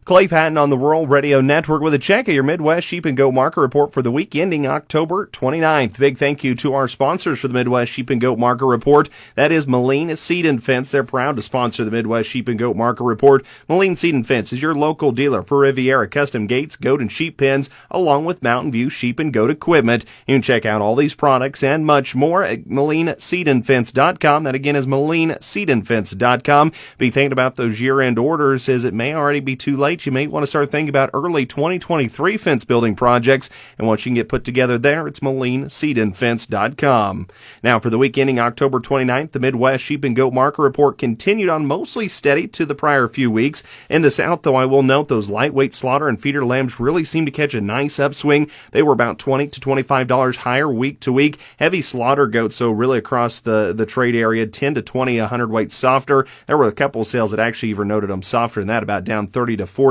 Clay Patton on the Rural Radio Network with a check of your Midwest Sheep and Goat Market Report for the week ending October 29th. Big thank you to our sponsors for the Midwest Sheep and Goat Market Report. That is Moline Seed and Fence. They're proud to sponsor the Midwest Sheep and Goat Market Report. Moline Seed and Fence is your local dealer for Riviera custom gates, goat and sheep pens, along with Mountain View sheep and goat equipment. You can check out all these products and much more at MolineSeedandFence.com. That again is MolineSeedandFence.com. Be thinking about those year-end orders as it may already be too late. You may want to start thinking about early 2023 fence building projects, and once you can get put together there, it's MolineSeedandFence.com. Now, for the week ending October 29th, the Midwest Sheep and Goat Market Report continued on mostly steady to the prior few weeks. In the South, though, I will note those lightweight slaughter and feeder lambs really seem to catch a nice upswing. They were about $20 to $25 higher week to week. Heavy slaughter goats, so really across the trade area, 10 to 20 a hundredweight softer. There were a couple of sales that actually even noted them softer than that, about down 30 to 40.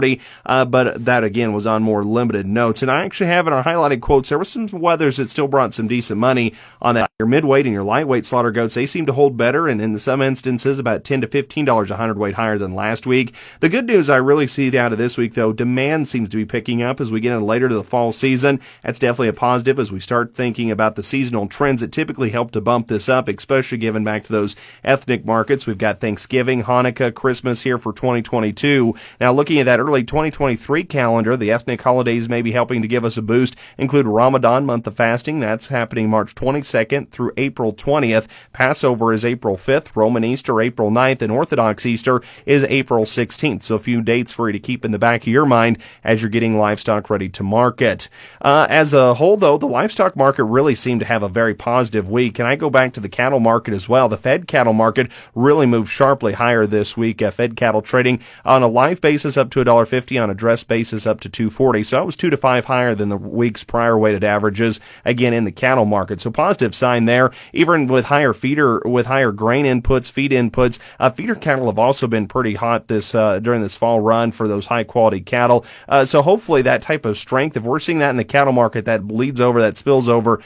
But that again was on more limited notes. And I actually have in our highlighted quotes, there were some weathers that still brought some decent money on that. Your midweight and your lightweight slaughter goats, they seem to hold better, and in some instances about $10 to $15 a hundredweight higher than last week. The good news I really see out of this week, though, demand seems to be picking up as we get in later to the fall season. That's definitely a positive as we start thinking about the seasonal trends that typically help to bump this up, especially given back to those ethnic markets. We've got Thanksgiving, Hanukkah, Christmas here for 2022. Now, looking at that early 2023 calendar, the ethnic holidays may be helping to give us a boost, include Ramadan, month of fasting. That's happening March 22nd through April 20th. Passover is April 5th, Roman Easter April 9th, and Orthodox Easter is April 16th. So a few dates for you to keep in the back of your mind as you're getting livestock ready to market. As a whole, though, the livestock market really seemed to have a very positive week. And I go back to the cattle market as well. The fed cattle market really moved sharply higher this week. Fed cattle trading on a live basis up to $1.50, on a dress basis up to $2.40. So it was 2 to 5 higher than the week's prior weighted averages, again, in the cattle market. So positive sign there. Even with higher grain inputs, feed inputs, feeder cattle have also been pretty hot during this fall run for those high quality cattle. So hopefully that type of strength, if we're seeing that in the cattle market, that bleeds over, that spills over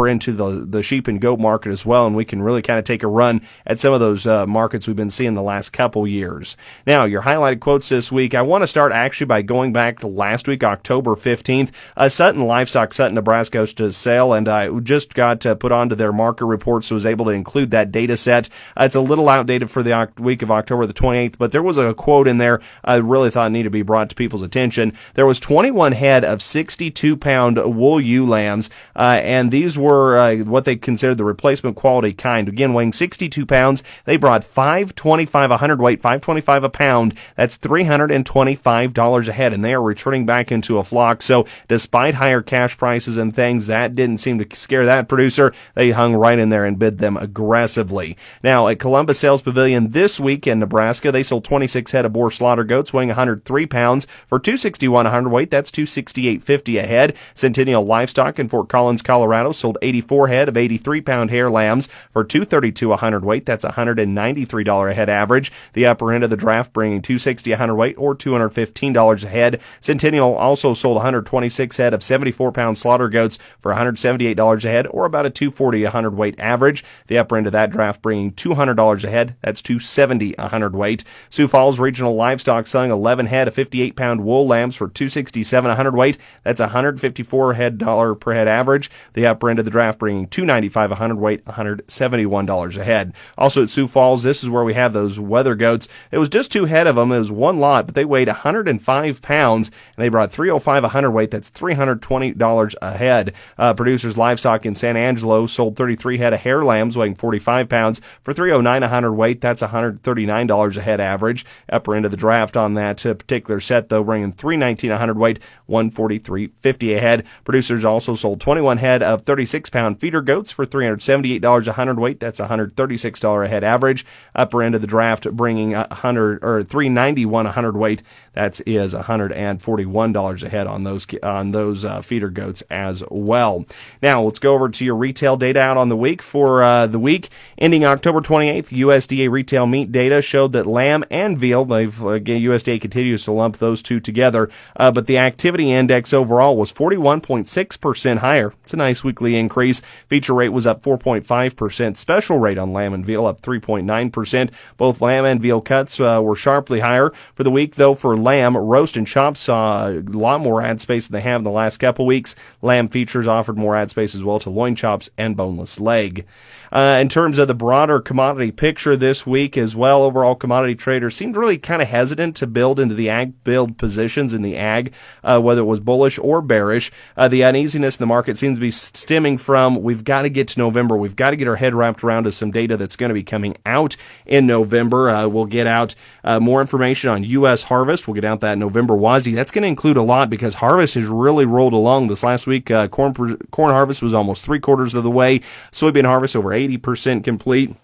into the sheep and goat market as well, and we can really kind of take a run at some of those markets we've been seeing the last couple years. Now, your highlighted quotes this week, I want to start actually by going back to last week, October 15th. Sutton Livestock, Sutton, Nebraska, goes to sale, and I just got put onto their market report, so was able to include that data set. It's a little outdated for the week of October the 28th, but there was a quote in there I really thought needed to be brought to people's attention. There was 21 head of 62-pound wool ewe lambs, and these were what they considered the replacement quality kind. Again, weighing 62 pounds, they brought $5.25 a hundredweight, $5.25 a pound. That's $325 a head, and they are returning back into a flock. So despite higher cash prices and things, that didn't seem to scare that producer. They hung right in there and bid them aggressively. Now, at Columbus Sales Pavilion this week in Nebraska, they sold 26 head of boar slaughter goats weighing 103 pounds for $261 a hundredweight. That's $268.50 a head. Centennial Livestock in Fort Collins, Colorado, sold 84 head of 83-pound hair lambs for $232 a hundredweight. That's $193 a head average. The upper end of the draft bringing $260 a hundredweight or $215 a head. Centennial also sold 126 head of 74-pound slaughter goats for $178 a head, or about a $240 a hundredweight average. The upper end of that draft bringing $200 a head. That's $270 a hundredweight. Sioux Falls Regional Livestock selling 11 head of 58-pound wool lambs for $267 a hundredweight. That's $154 per head average. The upper end of the draft bringing $295 a hundredweight, $171 a head. Also at Sioux Falls, this is where we have those weather goats. It was just 2 head of them. It was one lot, but they weighed 105 pounds, and they brought $305 a hundredweight. That's $320 a head. Producers Livestock in San Angelo sold 33 head of hair lambs weighing 45 pounds for $309 a hundredweight. That's $139 a head average. Upper end of the draft on that particular set, though, bringing $319 a hundredweight, $143.50 a head. Producers also sold 21 head of 36-pound feeder goats for $378 a hundredweight. That's $136 a head average. Upper end of the draft bringing $391 a hundredweight. That is $141 a head on those feeder goats as well. Now let's go over to your retail data out on the week. For the week ending October 28th, USDA retail meat data showed that lamb and veal, USDA continues to lump those two together, but the activity index overall was 41.6% higher. It's a nice weekly increase. Feature rate was up 4.5%. Special rate on lamb and veal up 3.9%. Both lamb and veal cuts were sharply higher. For the week, though, for lamb. Roast and chop saw a lot more ad space than they have in the last couple weeks. Lamb features offered more ad space as well to loin chops and boneless leg. In terms of the broader commodity picture this week as well, overall commodity traders seemed really kind of hesitant to build into the ag build positions in the ag, whether it was bullish or bearish. The uneasiness in the market seems to be stemming from we've got to get to November. We've got to get our head wrapped around to some data that's going to be coming out in November. We'll get out more information on U.S. harvest. We'll get out that November WASDE. That's going to include a lot because harvest has really rolled along this last week. Corn harvest was almost 3/4 of the way. Soybean harvest over 80% complete.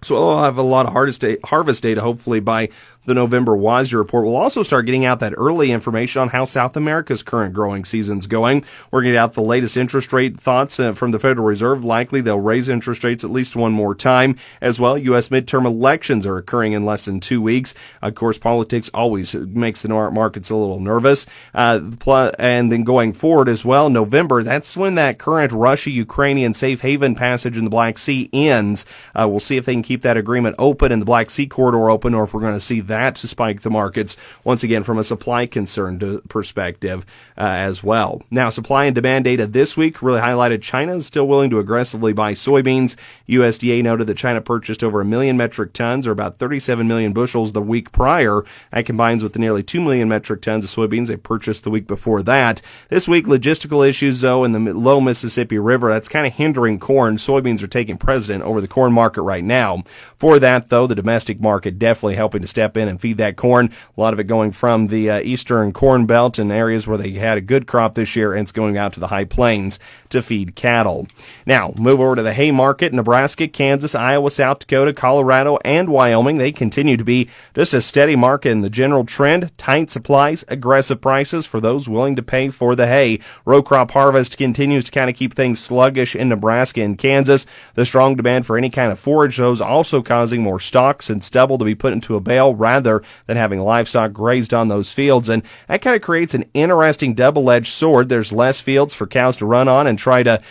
So we'll have a lot of harvest data hopefully by the November WASDE report. We'll also start getting out that early information on how South America's current growing season's going. We're going to get out the latest interest rate thoughts from the Federal Reserve. Likely they'll raise interest rates at least one more time as well. U.S. midterm elections are occurring in less than 2 weeks. Of course, politics always makes the markets a little nervous. And then going forward as well, November, that's when that current Russia-Ukrainian safe haven passage in the Black Sea ends. We'll see if they can keep that agreement open and the Black Sea corridor open, or if we're going to see that to spike the markets once again from a supply concern perspective as well. Now, supply and demand data this week really highlighted China is still willing to aggressively buy soybeans. USDA noted that China purchased over 1 million metric tons, or about 37 million bushels, the week prior. That combines with the nearly 2 million metric tons of soybeans they purchased the week before that. This week, logistical issues, though, in the low Mississippi River, that's kind of hindering corn. Soybeans are taking precedent over the corn market right now. For that, though, the domestic market definitely helping to step in and feed that corn. A lot of it going from the eastern corn belt and areas where they had a good crop this year, and it's going out to the high plains to feed cattle. Now, move over to the hay market. Nebraska, Kansas, Iowa, South Dakota, Colorado, and Wyoming. They continue to be just a steady market in the general trend. Tight supplies, aggressive prices for those willing to pay for the hay. Row crop harvest continues to kind of keep things sluggish in Nebraska and Kansas. The strong demand for any kind of forage, those also causing more stalks and stubble to be put into a bale rather than having livestock grazed on those fields. And that kind of creates an interesting double-edged sword. There's less fields for cows to run on and try to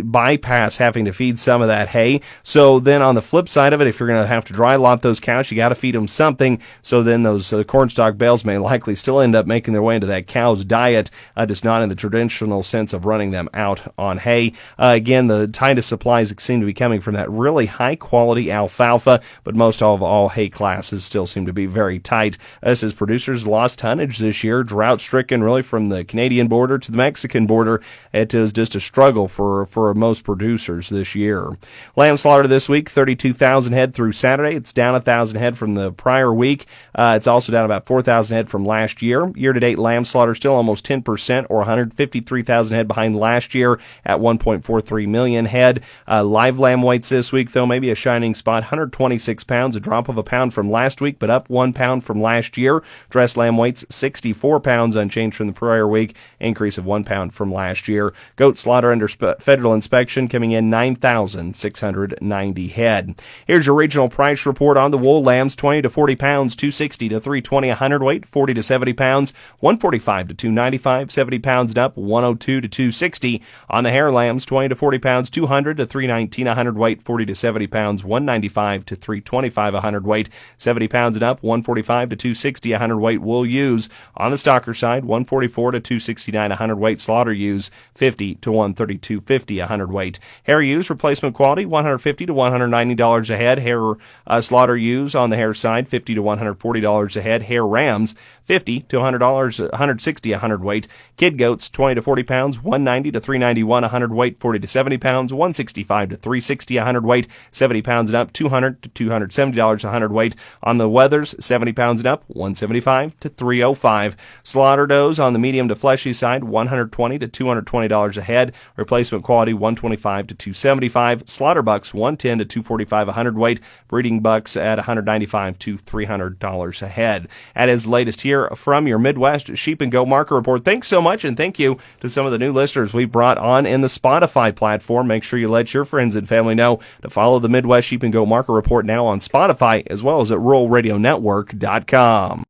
bypass having to feed some of that hay. So then on the flip side of it, if you're going to have to dry lot those cows, you got to feed them something. So then those corn stalk bales may likely still end up making their way into that cow's diet, just not in the traditional sense of running them out on hay. Again, the tightest supplies seem to be coming from that really high-quality alfalfa, but most of all hay classes still seem to be very tight. This as producers lost tonnage this year, drought-stricken really from the Canadian border to the Mexican border. It is just a struggle for most producers this year. Lamb slaughter this week, 32,000 head through Saturday. It's down 1,000 head from the prior week. It's also down about 4,000 head from last year. Year-to-date lamb slaughter still almost 10%, or 153,000 head behind last year at 1.43 million head. Live lamb weights this week, though, maybe a shining spot, 126 pounds, a drop of a pound from last week, but up 1 pound from last year. Dressed lamb weights, 64 pounds, unchanged from the prior week, increase of 1 pound from last year. Goat slaughter under federal inspection coming in 9,690 head. Here's your regional price report on the wool lambs, 20 to 40 pounds, 260 to 320 a hundredweight, 40 to 70 pounds, 145 to 295, 70 pounds and up, 102 to 260. On the hair lambs, 20 to 40 pounds, 200 to 319 a hundredweight, 40 to 70 pounds, 195 to 325 a hundredweight, 70 pounds and up, 145 to 260 a hundredweight wool ewes. On the stocker side, 144 to 269 a hundredweight slaughter ewes, 50 to 132.50 a hundredweight. Hair ewes replacement quality, $150 to $190 a head. Hair slaughter ewes on the hair side, $50 to $140 a head. Hair rams, $50 to $160 a hundredweight. Kid goats, 20 to 40 pounds, 190 to 391 a hundredweight, 40 to 70 pounds, 165 to 360 a hundredweight, 70 pounds and up, $200 to $270 a hundredweight. On the wethers, 70 pounds and up, 175 to 305. Slaughter does on the medium to fleshy side, $120 to $220 a head. Replacement quality, $125 to $275. Slaughter bucks, $110 to $245 a hundredweight. Breeding bucks at $195 to $300 a head. That is the latest here from your Midwest Sheep and Goat Market Report. Thanks so much, and thank you to some of the new listeners we've brought on in the Spotify platform. Make sure you let your friends and family know to follow the Midwest Sheep and Goat Market Report now on Spotify, as well as at ruralradionetwork.com.